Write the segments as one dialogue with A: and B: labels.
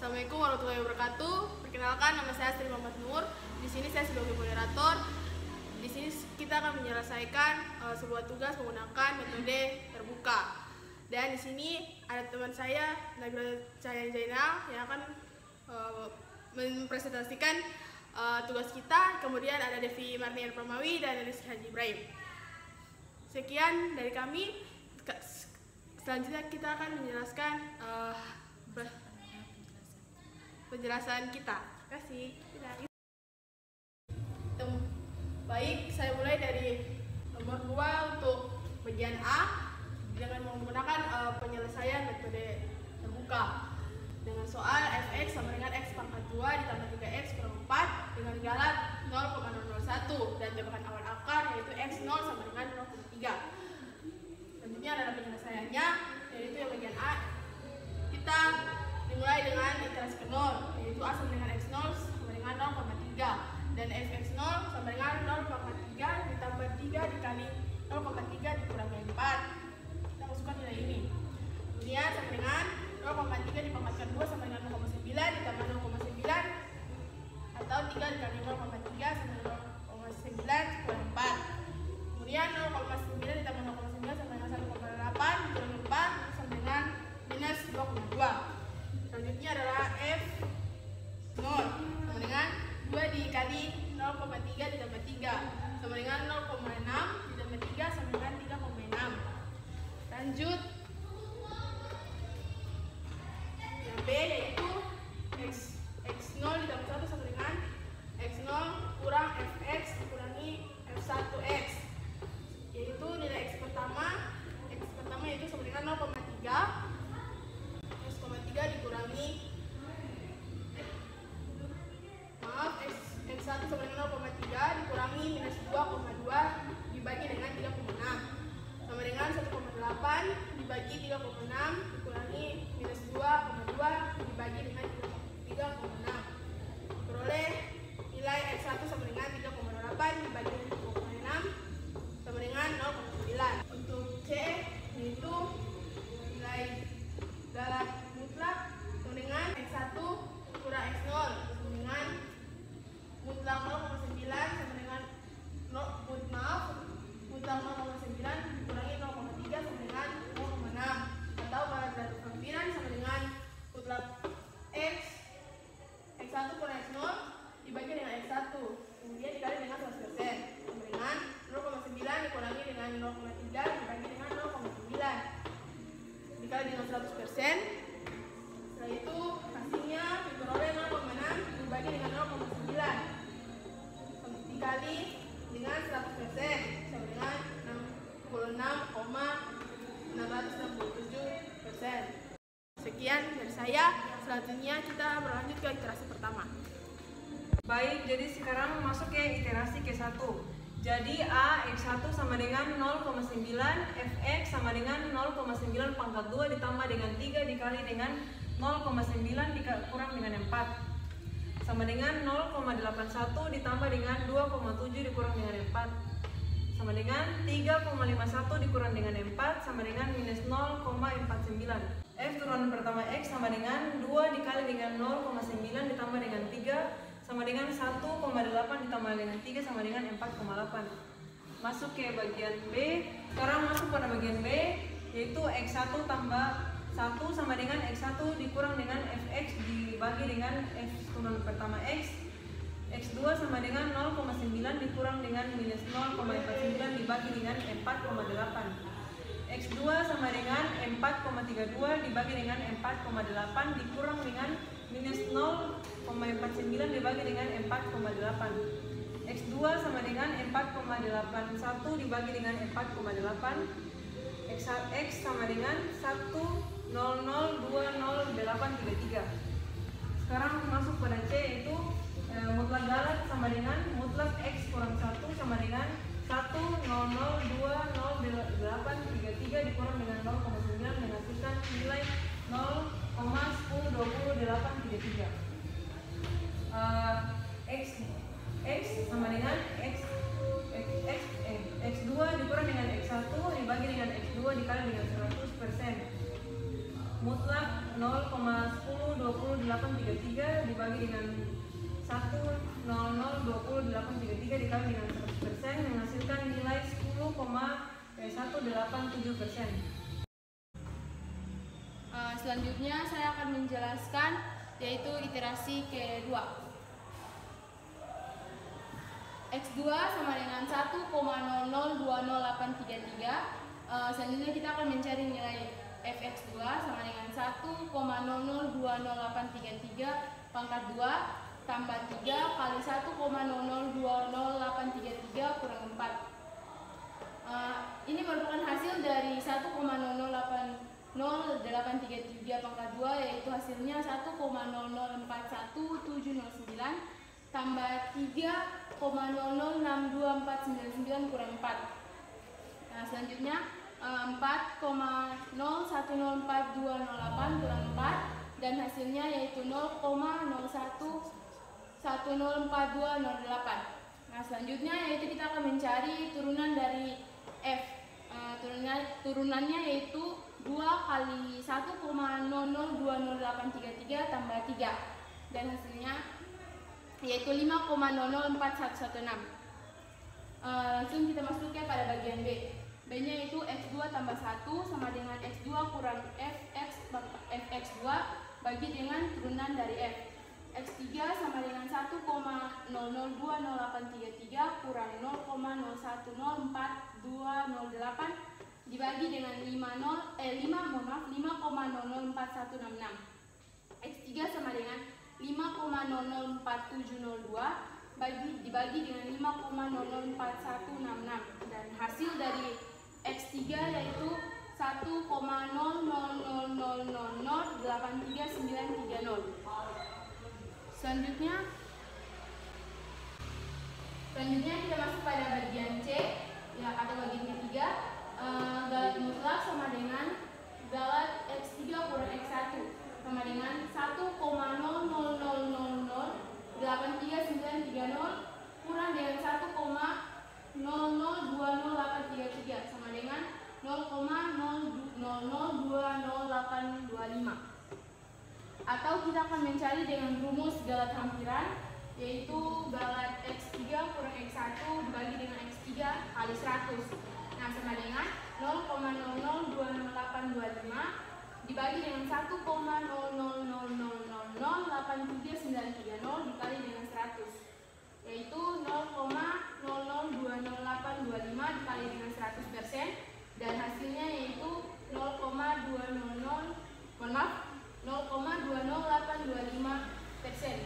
A: Assalamualaikum warahmatullahi wabarakatuh. Perkenalkan, nama saya Astri Muhammad Nur. Di sini saya sebagai moderator. Di sini kita akan menyelesaikan sebuah tugas menggunakan metode terbuka. Dan di sini ada teman saya, Nabila Cahaya Zainal, yang akan mempresentasikan tugas kita. Kemudian ada Devi Marnian Pramawi dan Rizky Haji Ibrahim. Sekian dari kami. Selanjutnya kita akan menjelaskan penjelasan kita. Terima kasih. Baik, saya mulai dari nomor 2 untuk bagian A dengan menggunakan penyelesaian metode terbuka dengan soal fx sama dengan x pangkat 2 ditambah 3x kurang 4 dengan galat 0,001 dan tembakan awal akar yaitu x0 sama dengan 0,3. Selanjutnya adalah penyelesaiannya, yaitu yang bagian A. Kita dimulai dengan iterasi ke 0, yaitu A sama dengan x0 sama dengan 0,3 dan fx0 sama dengan 0,3 ditambah 3 dikali 0,3 dikurangi 4. Kita masukkan nilai ini. Kemudian sama dengan 0,3 dipangkatkan 2 sama dengan 0,9 ditambah 0,9 atau 3 dikali 0,3 sama dengan 0,9 kurang 4. Kemudian 0,9 ditambah 0,9 sama dengan 1,8 dikurangi 4 sama dengan minus 2,2. Selanjutnya adalah f0 sama dengan 2 dikali 0,3 ditambah 3 sama dengan 0,6 ditambah 3 sama dengan 3,6. Lanjut yang B yaitu x0 ditambah 1 sama dengan x0 kurang fx dikurangi f1x, yaitu nilai x pertama yaitu sama dengan 0,3 dikurangi x1 sama dengan 0,3 dikurangi minus 2,2 dibagi dengan 3,6 sama dengan 1,8 dibagi 3,6 dikurangi minus 2,2 dibagi dengan 3,6. Peroleh nilai x1 sama dengan 3,8 dibagi dengan 3,6 sama dengan 0,9. Untuk C yaitu nilai galat mutlak sama dengan x1 kurang x0 sama dengan mutlak 0,9 sama dengan mutlak 0,9 dikurangi 0,3 sama dengan 0,6 atau pada derajat penghampiran sama dengan mutlak x1 kurang x0 dibagi dengan x1 kemudian dikali dengan 100% sama dengan 0,9 dikurangi dengan 0,3 dibagi dengan 0,9 dikali dengan 100%. Setelah itu hasilnya diperoleh 0,6 dibagi dengan 0,9 dikali dengan 100% sama dengan 66,667%. Sekian dari saya. Selanjutnya kita berlanjut ke iterasi pertama.
B: Baik, jadi sekarang masuk ke iterasi ke-1. Jadi A x1 sama dengan 0,9, fx sama dengan 0,9 pangkat 2 ditambah dengan 3 dikali dengan 0,9 dikurang dengan 4 sama dengan 0,81 ditambah dengan 2,7 dikurang dengan 4 sama dengan 3,51 dikurang dengan 4 sama dengan minus 0,49. F turunan pertama X sama dengan 2 dikali dengan 0,9 ditambah dengan 3 sama dengan 1,8 ditambah dengan 3 sama dengan 4,8. Masuk ke bagian B. Sekarang masuk pada bagian B, yaitu X1 tambah 1 sama dengan X1 dikurang dengan Fx dibagi dengan F turunan pertama X. X2 sama dengan 0,9 dikurang dengan minus 0,49 dibagi dengan 4,8. X2 sama dengan 4,32 dibagi dengan 4,8 dikurang dengan minus 0,49 dibagi dengan 4,8. X2 sama dengan 4,81 dibagi dengan 4,8. X sama dengan 1,0020,833. Sekarang masuk pada C, yaitu mutlak galat sama dengan mutlak X kurang 1 sama dengan 1,0020,833 dikurang dengan 0,9 menghasilkan nilai 0,1020,833. X sama dengan X2 dikurang dengan X1 dibagi dengan X2 dikali dengan 100%. mutlak 0,102833 dibagi dengan 100,2833 dikali dengan 100% menghasilkan nilai 10,187%.
A: Selanjutnya saya akan menjelaskan yaitu iterasi kedua. X2 sama dengan 1,002083. Selanjutnya kita akan mencari nilai fx2 sama dengan 1,002083 pangkat 2 tambah 3 kali 1,002083 kurang 4. Ini merupakan hasil dari 1,008083 pangkat 2, yaitu hasilnya 1,004179 tambah 3,006249 kurang 4. Nah, selanjutnya 4,010428 kurang 4 dan hasilnya yaitu 0,01104208. Nah, selanjutnya yaitu kita akan mencari turunan dari F. Turunannya yaitu 2 kali 1,002083 tambah 3 dan hasilnya yaitu 5,004116. Langsung kita masuk pada bagian B. B-nya itu X2 tambah 1 sama dengan X2 kurang Fx2 bagi dengan turunan dari F. X3 sama dengan 1,002083 kurang 0,010428 dibagi dengan 5,004166. X3 sama dengan 5,004702 dibagi dengan 5,004166 dan hasil dari X3 yaitu 1,0000083930. Selanjutnya kita masuk pada bagian C ya, atau bagian ketiga. Galat mutlak sama dengan galat X3 kurang X1 sama dengan 1,0000083930 kurang dengan 1,002083 sama dengan 0,00200825. Atau kita akan mencari dengan rumus galat hampiran, yaitu galat X3 kurang X1 dibagi dengan X3 kali 100. Nah, sama dengan 0,00200825 dibagi dengan 1,0000083930 dikali dengan 100, yaitu 0,00200825 dikali dengan 100% dan hasilnya yaitu 0,20825%.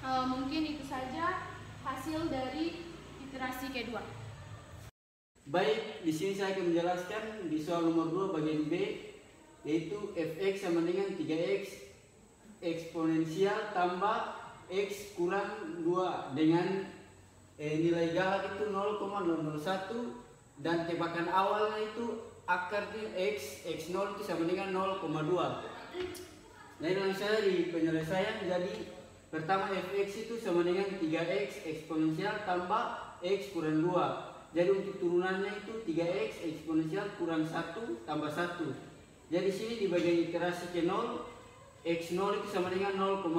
A: Mungkin itu saja hasil dari iterasi kedua.
C: Baik, di sini saya akan menjelaskan di soal nomor 2 bagian B, yaitu fx sama dengan 3x eksponensial tambah x kurang 2 dengan nilai galat itu 0,001 dan tebakan awalnya itu akarnya x0 itu sama dengan 0,2. Jadi langsung saja di penyelesaian. Jadi pertama fx itu sama dengan 3x eksponensial tambah x kurang 2. Jadi untuk turunannya itu 3x eksponensial kurang 1 tambah 1. Jadi sini di bagian iterasi ke 0, x0 itu sama dengan 0,2,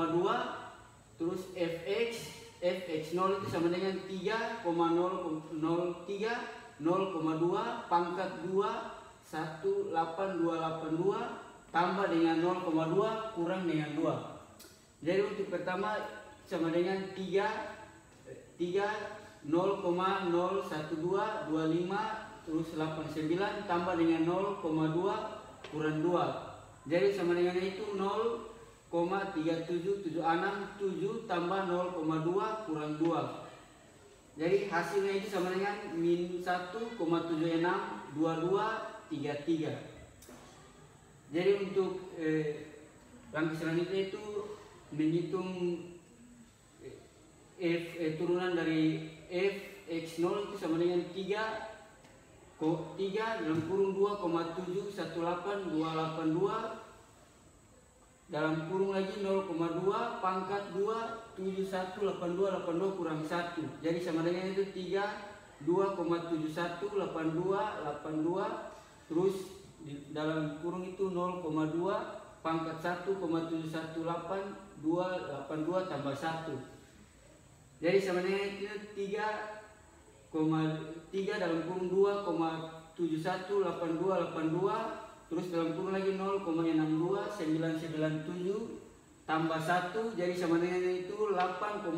C: terus fx0 itu sama dengan 3,003 0,2 pangkat 2 18282 tambah dengan 0,2 kurang dengan 2. Jadi untuk pertama sama dengan 0,01225 terus 89 tambah dengan 0,2 kurang 2. Jadi sama dengan itu 0,37767 tambah 0,2 kurang 2. Jadi hasilnya itu sama dengan min 1,762233. Jadi untuk langkah selanjutnya itu menghitung turunan dari fx0 itu sama dengan 3 dalam kurung 2,718282 dalam kurung lagi 0,2 pangkat 2 718282 kurang 1. Jadi sama dengan itu 2,718282 terus di dalam kurung itu 0,2 pangkat 1,718282 tambah 1. Jadi sama dengan itu 3 dalam kurung 2,718282 terus dalam kurung lagi 0,62997 tambah 1, jadi sama dengan itu 8,1548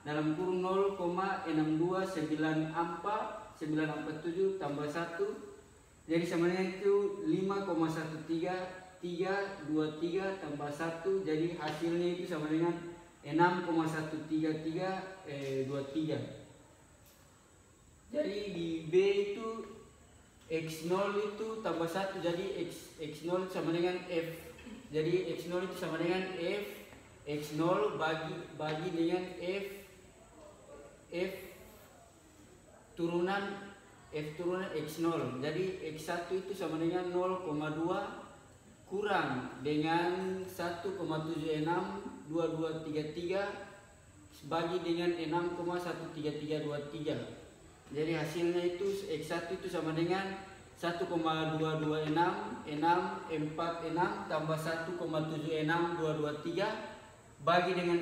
C: dalam kurung 0,62947 tambah 1, jadi sama dengan itu 5,13323 tambah 1, jadi hasilnya itu sama dengan 6,13323. Jadi di B itu X0 itu tambah 1, jadi X0 sama dengan F. Jadi X0 itu sama dengan F, X0 bagi dengan F turunan X0. Jadi X1 itu sama dengan 0,2 kurang dengan 1,762233 bagi dengan 6,13323. Jadi hasilnya itu X1 itu sama dengan 1,226 tambah 1,76223 bagi dengan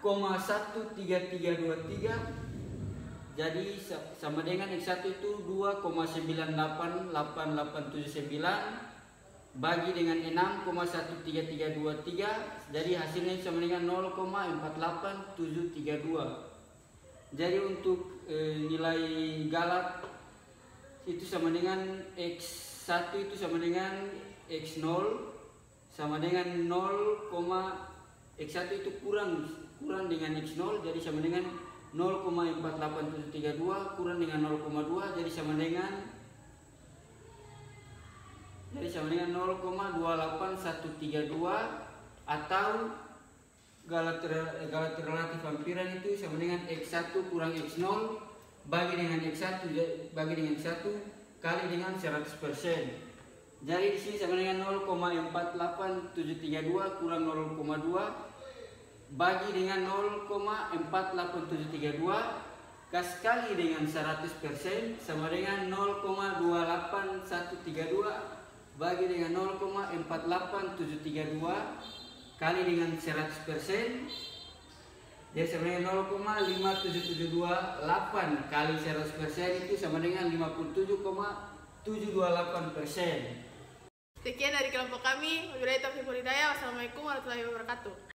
C: 6,13323. Jadi sama dengan X1 itu 2,988879 bagi dengan 6,13323. Jadi hasilnya sama dengan 0,48732. Jadi untuk nilai galat itu sama dengan X1 itu sama dengan X0 sama dengan 0, X1 itu kurang dengan X0, jadi sama dengan 0,48732 kurang dengan 0,2, jadi sama dengan 0,28132 atau galat relatif hampiran itu sama dengan X1 kurang X0 bagi dengan X1 kali dengan 100%. Jadi di sini sama dengan 0,48732 kurang 0,2 bagi dengan 0,48732 kali dengan 100% sama dengan 0,28132 bagi dengan 0,48732 kali dengan 100%, jadi sama dengan 0,5778 kali 100% itu sama dengan 57,728%.
A: Sekian dari kelompok kami. Wabillahi taufiq wal hidayah. Wassalamualaikum warahmatullahi wabarakatuh.